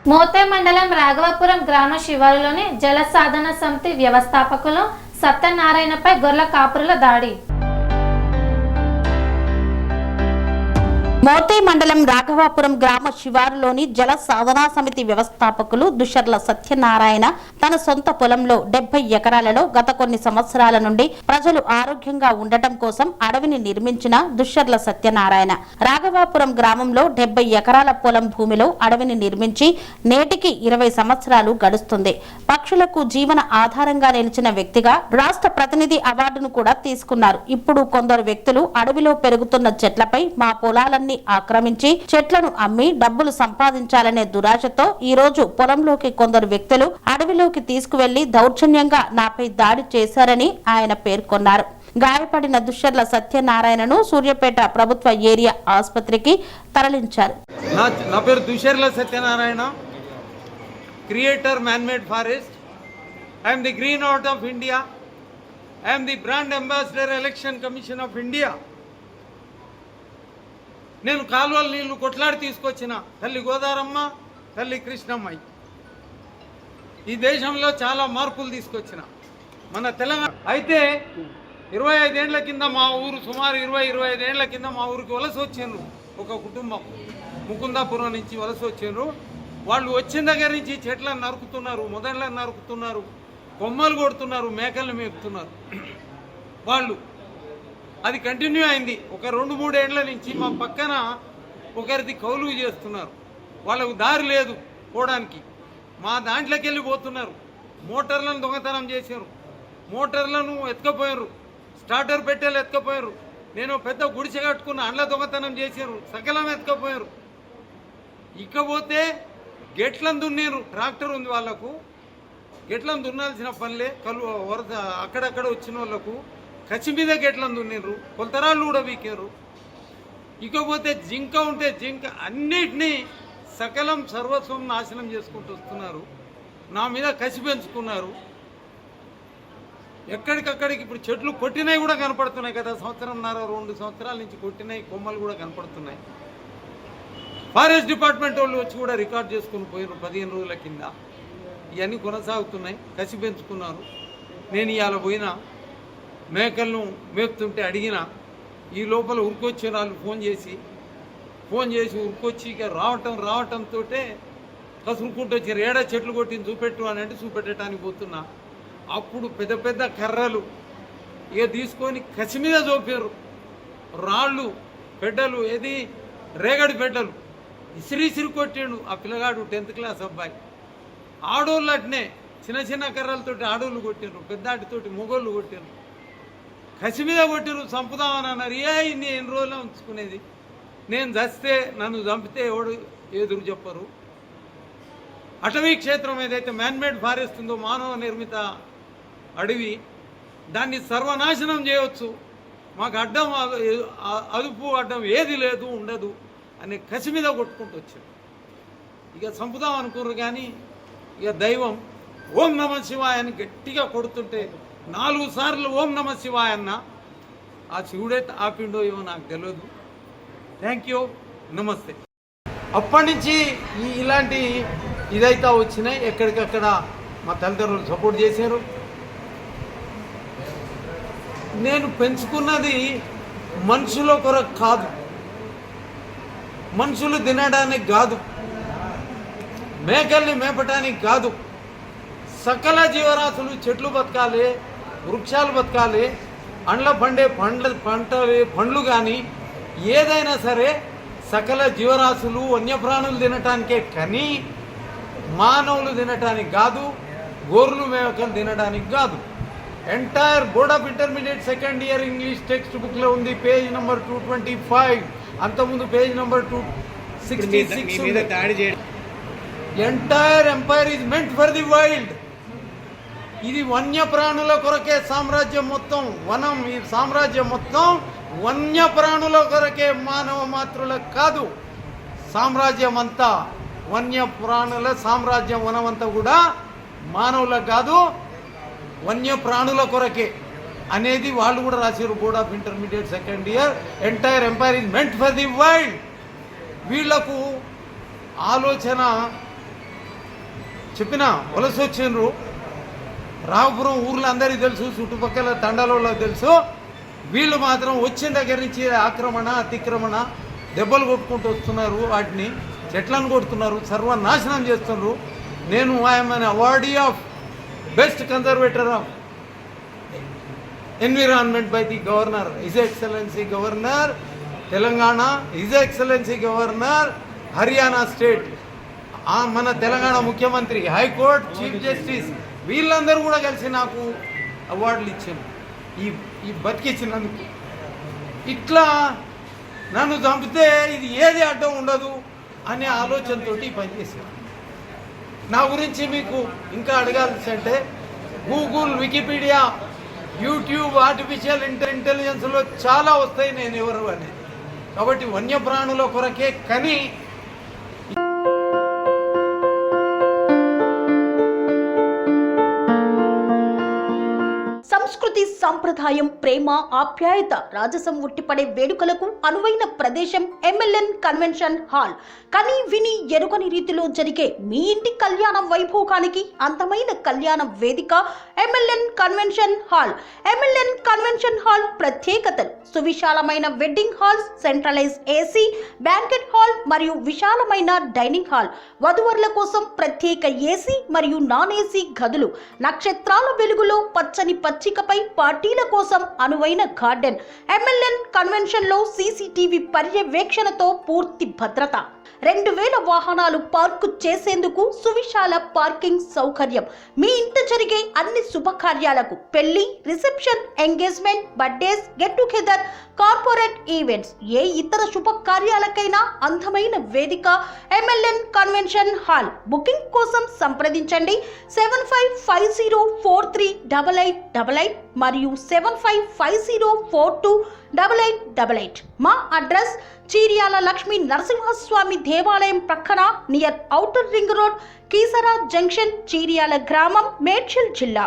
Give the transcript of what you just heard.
మోతే మండలం రాఘవాపురం గ్రామ శివారులోని జల సాధన సమితి వ్యవస్థాపకులు సత్యనారాయణపై గొర్రెల కాపురుల దాడి. మోతే మండలం రాఘవాపురం గ్రామ శివారులోని జల సాధనా సమితి వ్యవస్థాపకులు దుషర్ల సత్యనారాయణ తన సొంత పొలంలో 70 ఎకరాలలో గత కొన్ని సంవత్సరాల నుండి ప్రజలు ఆరోగ్యంగా ఉండటం కోసం అడవిని నిర్మించిన దుషర్ల సత్యనారాయణ రాఘవాపురం గ్రామంలో 70 ఎకరాల పొలం భూమిలో అడవిని నిర్మించి నేటికి 20 సంవత్సరాలు గడుస్తుంది. పక్షులకు జీవన ఆధారంగా నిలిచిన వ్యక్తిగా రాష్ట్ర ప్రతినిధి అవార్డును కూడా తీసుకున్నారు. ఇప్పుడు కొందరు వ్యక్తులు అడవిలో పెరుగుతున్న చెట్లపై మా పొలాలన్నీ ఆక్రమించి చెట్లను అమ్మి డబ్బులు సంపాదించాలనే దురాశతో ఈ రోజు పొలంలోకి కొందరు వ్యక్తులు అడవిలోకి తీసుకువెళ్లి దౌర్జన్యంగా నాపై దాడి చేశారని ఆయన పేర్కొన్నారు. గాయపడిన దుషర్ల సత్యనారాయణను సూర్యాపేట ప్రభుత్వ ఏరియా ఆసుపత్రికి తరలించారు. నా పేరు Dusharla Satyanarayana, creator manmade forest. I'm the green out of India. I'm the brand ambassador election commission of India. నేను కాలువల నీళ్లు కొట్లాడి తీసుకొచ్చిన తల్లి గోదారమ్మ, తల్లి కృష్ణమ్మ. ఈ దేశంలో చాలా మార్పులు తీసుకొచ్చిన మన తెలంగాణ. అయితే 25 ఏళ్ల కింద మా ఊరు, సుమారు 25 ఏళ్ల కింద మా ఊరికి వలస వచ్చిండ్రు ఒక కుటుంబం. ముకుందాపురం నుంచి వలస వచ్చిండ్రు. వాళ్ళు వచ్చిన దగ్గర నుంచి చెట్లను నరుకుతున్నారు, మొదళ్ళను నరుకుతున్నారు, కొమ్మలు కొడుతున్నారు, మేకలను మేపుతున్నారు. వాళ్ళు అది కంటిన్యూ అయింది. ఒక 2-3 ఏళ్ల నుంచి మా పక్కన ఒకరిది కౌలు చేస్తున్నారు. వాళ్ళకు దారి లేదు పోవడానికి. మా దాంట్లోకి వెళ్ళి పోతున్నారు. మోటార్లను దొంగతనం చేశారు, మోటార్లను ఎత్తుకపోయారు, స్టార్టర్ పెట్టెలు ఎత్తుకపోయారు. నేను పెద్ద గుడిసె కట్టుకున్న అండ్ల దొంగతనం చేశారు, సకలం ఎత్తుకపోయారు. ఇకపోతే గెట్లను దున్నారు. ట్రాక్టర్ ఉంది వాళ్ళకు, గెట్లను దున్నాల్సిన పనిలే. వరద అక్కడక్కడ వచ్చిన వాళ్ళకు కచ్చి మీద గెట్లను దున్నారు, కొలతరాళ్ళు కూడా వీకారు. ఇకపోతే జింక ఉంటే జింక అన్నిటినీ సకలం సర్వస్వం నాశనం చేసుకుంటూ వస్తున్నారు. నా మీద కసి పెంచుకున్నారు. ఎక్కడికక్కడికి ఇప్పుడు చెట్లు కొట్టినవి కూడా కనపడుతున్నాయి కదా. 1.5-2 సంవత్సరాల నుంచి కొట్టినవి కొమ్మలు కూడా కనపడుతున్నాయి. ఫారెస్ట్ డిపార్ట్మెంట్ వాళ్ళు వచ్చి కూడా రికార్డ్ చేసుకుని పోయిన 15 రోజుల కింద. ఇవన్నీ కొనసాగుతున్నాయి. కసి పెంచుకున్నారు. నేను ఇవాళ పోయినా మేకలను మేపుతుంటే అడిగిన, ఈ లోపల ఉరికొచ్చిన వాళ్ళు ఫోన్ చేసి ఉరికొచ్చి ఇక రావటంతో కసురుకుంటూ వచ్చారు. ఏడా చెట్లు కొట్టింది చూపెట్టు అని అంటే చూపెట్టడానికి పోతున్నా. అప్పుడు పెద్ద పెద్ద కర్రలు ఇక తీసుకొని కసి మీద చూపారు. రాళ్ళు పెడ్డలు, ఏది రేగడి పెడ్డలు ఇసిరి కొట్టాడు ఆ పిల్లగాడు, 10th క్లాస్ అబ్బాయి. ఆడోళ్ళు అట్నే చిన్న చిన్న కర్రలతోటి ఆడోళ్ళు కొట్టారు, పెద్దాటితోటి మొగోళ్ళు కొట్టారు. కసి మీద కొట్టారు, చంపుదామని అన్నారు. ఇన్ని ఎన్ని రోజులు ఉంచుకునేది. నేను చస్తే, నన్ను చంపితే ఎవడు ఎదురు చెప్పరు. అటవీ క్షేత్రం ఏదైతే మ్యాన్మేడ్ ఫారెస్ట్ ఉందో, మానవ నిర్మిత అడవి, దాన్ని సర్వనాశనం చేయవచ్చు. మాకు అడ్డం, అదుపు అడ్డం ఏది లేదు, ఉండదు అనే కసి మీద కొట్టుకుంటూ వచ్చాడు. ఇక చంపుదాం అనుకున్నారు. కానీ ఇక దైవం ఓం నమ శివాయ అని గట్టిగా కొడుతుంటే 4 సార్లు ఓం నమ శివాయ అన్న. ఆ శివుడే ఆపిండో ఏమో నాకు తెలియదు. థ్యాంక్ యూ, నమస్తే. అప్పటి నుంచి ఇలాంటి ఇదైతే వచ్చినాయి. ఎక్కడికక్కడ మా తల్లిదండ్రులు సపోర్ట్ చేశారు. నేను పెంచుకున్నది మనుషుల కొరకు కాదు, మనుషులు తినడానికి కాదు, మేకల్ని మేపటానికి కాదు. సకల జీవరాశులు, చెట్లు బతకాలి, వృక్షాలు బతకాలి, అండ్ల పండే పండ్లు కానీ ఏదైనా సరే సకల జీవరాశులు వన్యప్రాణులు తినటానికే కానీ మానవులు తినటానికి కాదు, గోర్లు మేకలు తినడానికి కాదు. Entire board of intermediate second year English text బుక్లో ఉంది, పేజ్ నెంబర్ 225. అంతకుముందు page number 266. Entire empire is meant for the wild. ఇది వన్యప్రాణుల కొరకే సామ్రాజ్యం మొత్తం. వనం, ఈ సామ్రాజ్యం మొత్తం వన్యప్రాణుల కొరకే, మానవ మాతృలకు కాదు. సామ్రాజ్యం అంతా వన్యప్రాణుల సామ్రాజ్యం. వనమంతా కూడా మానవులకు కాదు, వన్యప్రాణుల కొరకే అనేది వాళ్ళు కూడా రాశారు. Board of intermediate second year, entire empire is meant for the wild. వీళ్లకు ఆలోచన చెప్పిన వలస వచ్చిండ్రు. రావుపురం ఊర్లో అందరికీ తెలుసు, చుట్టుపక్కల తండాలలో తెలుసు. వీళ్ళు మాత్రం వచ్చిన దగ్గర నుంచి ఆక్రమణ, అతిక్రమణ, దెబ్బలు కొట్టుకుంటూ వస్తున్నారు. వాటిని చెట్లను కొడుతున్నారు, సర్వనాశనం చేస్తున్నారు. నేను I'm an awardee of best conservator of environment by the governor, his excellency governor Telangana, his excellency governor Haryana state, మన తెలంగాణ ముఖ్యమంత్రి, హైకోర్టు చీఫ్ జస్టిస్, వీళ్ళందరూ కూడా కలిసి నాకు అవార్డులు ఇచ్చాను ఈ బతికిచ్చినందుకు. ఇట్లా నన్ను చంపితే ఇది ఏది అడ్డం ఉండదు అనే ఆలోచనతో పనిచేశాను. నా గురించి మీకు ఇంకా అడగాల్సి అంటే గూగుల్, వికీపీడియా, యూట్యూబ్, ఆర్టిఫిషియల్ ఇంటెలిజెన్స్లో చాలా వస్తాయి నేను ఎవరు అనేది. కాబట్టి వన్యప్రాణుల కొరకే కని సంస్కృతి, సంప్రదాయం, ప్రేమ, ఆప్యాయత, రాజసం ఉట్టిపడే వేడుకలకు అనువైన ప్రదేశం ఎంఎల్ఎన్ కన్వెన్షన్ హాల్. కని విని ఎరుగని రీతిలో జరిగే మీ ఇంటి కళ్యాణ వైభోగానికి అందమైన కళ్యాణ వేదిక MLN convention hall. MLN convention hall ప్రత్యేకతలు: సువిశాలమైన wedding halls, centralize AC banquet hall మరియు విశాలమైన డైనింగ్ హాల్, వధువరుల కోసం ప్రత్యేక ఏసీ మరియు నాన్ ఏసీ గదులు, నక్షత్రాల వెలుగులో పచ్చని పచ్చికపై పార్టీల కోసం అనువైన గార్డెన్. ఎంఎల్ఎన్ కన్వెన్షన్ లో సీసీటీవీ పర్యవేక్షణతో పూర్తి భద్రత, 2000 వాహనాలు పార్కు చేసేందుకు సువిశాల పార్కింగ్ సౌకర్యం. మీ ఇంట జరిగే అన్ని శుభకార్యాలకు, పెళ్లి, reception, engagement, birthdays, get together, corporate events, ఏ ఇతర శుభకార్యాలకైనా అందమైన వేదిక ఎంఎల్ఎన్ కన్వెన్షన్ హాల్. బుకింగ్ కోసం సంప్రదించండి 7550438888 మరియు 7550428888. మా అడ్రస్ చీర్యాల లక్ష్మీ నరసింహస్వామి దేవాలయం ప్రక్కన, near outer ring road, Keesara junction, Cheeryal గ్రామం, మేడ్చల్ జిల్లా.